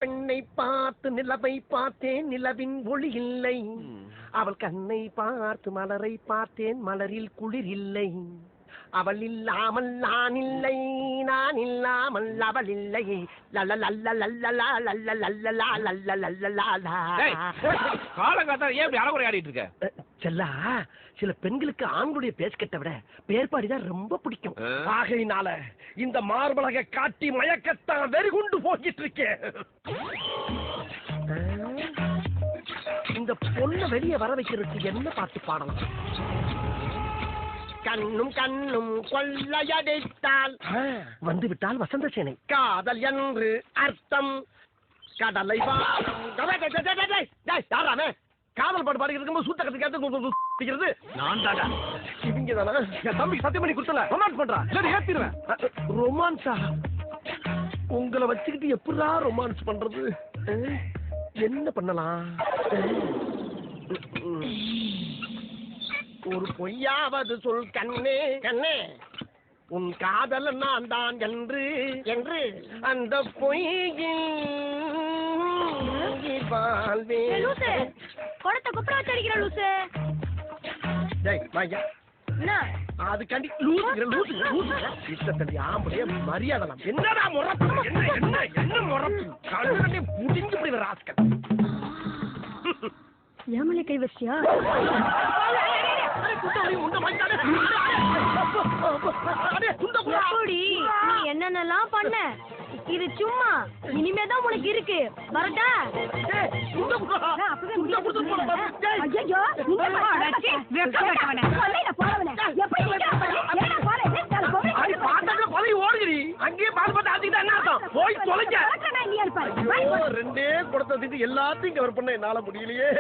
பெண்ணை பார்த்து நிலவை பார்த்தேன், நிலவின் ஒளி இல்லை. அவள் கண்ணை பார்த்து மலரை பார்த்தேன், மலரில் குளிர் இல்லை. அவள் இல்லாமல் நான் இல்லை, நான் இல்லாமல் அவள் இல்லை. காலங்காத்தா ஏன் இப்படி அறகுறை ஆடிட்டு இருக்க? செல்லா, சில பெண்களுக்கு ஆண்களுடைய பேஸ்கட்டை விட பேர்பாடிதான் ரொம்ப பிடிக்கும். ஆகையினால இந்த மார்பலகை காட்டி மயக்கத்தான் வெறிகுண்டு போகிட்டு இருக்கேன். இந்த பொண்ணை வெளியே வர வைக்கிறதுக்கு என்ன பாட்டு பாடலாம்? கண்ணும் கண்ணும் கொள்ளையடித்தால் வந்து விட்டால் வசந்த சேனை காதல் என்று அர்த்தம். கடலை யாராமே காதல் பாட்டு பாடி இருக்கும்போது சூத்த கத்து கேட்டு நான் தாடா இவங்க தானே என் தம்பி சத்தியம் பண்ணி கொடுத்தல ரொமான்ஸ் பண்றா இல்லை ஏத்திடுவேன். ரொமான்ஸா? உங்களை வச்சுக்கிட்டு எப்படா ரொமான்ஸ் பண்றது? என்ன பண்ணலாம்? ஒரு பொய்யாவது சொல் கண்ணே, கண்ணே உன் காதல் நான் தான் என்று என்று அந்த பொய்யில் அதுக்காண்டி ஆம்பளைய மரியாதை என்னடா முறப்பு? என்ன முறப்பு? கண்ணு புடிஞ்சு போய் ராஸ்கல் ஏமலை கை வச்சியா? நீ என்னென்னலாம் பண்ண? இது சும்மா, இனிமேதான் உனக்கு இருக்கு. வரட்டா? அங்கேயே பால் பார்த்து ஆச்சுக்கிட்டா என்ன அர்த்தம்? போய் தொலைங்க. ரெண்டே கொடுத்ததுக்கு எல்லாத்தையும் கவர் பண்ண என்னால முடியலையே.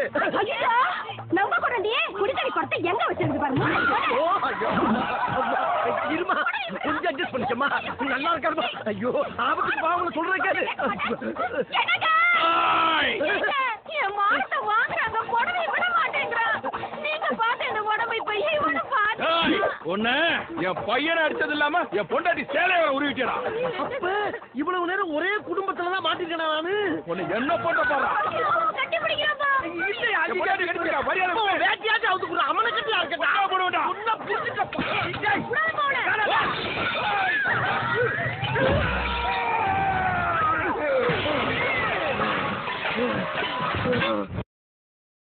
நம்ம கூட குடித்தடி கொடுத்த எங்க வச்சிருக்கு பாருங்க. இருமா, கொஞ்சம் அட்ஜஸ்ட் பண்ணிச்சம்மா. நல்லா இருக்காருமா. ஐயோ, ஆபத்துக்கு பாவங்களை சொல்றேன் கேளு. என் மானத்தை வாங்குறாங்க, புடவை விட மாட்டேங்கிறான். நீங்க பார்த்து இந்த புடவை பைய இவனை பார்த்து ஒண்ணு என் பையனை அடிச்சது இல்லாம என் பொண்டாட்டி சேலையை உருவிட்டா. அப்ப இவ்வளவு நேரம் ஒரே குடும்பத்துலதான் மாட்டிருக்கேன் நானு. உன்னை என்ன போட்ட பாரு. கட்டி பிடிக்கிறப்பா. வேட்டியாச்சும் அவுத்து அவனை கட்டி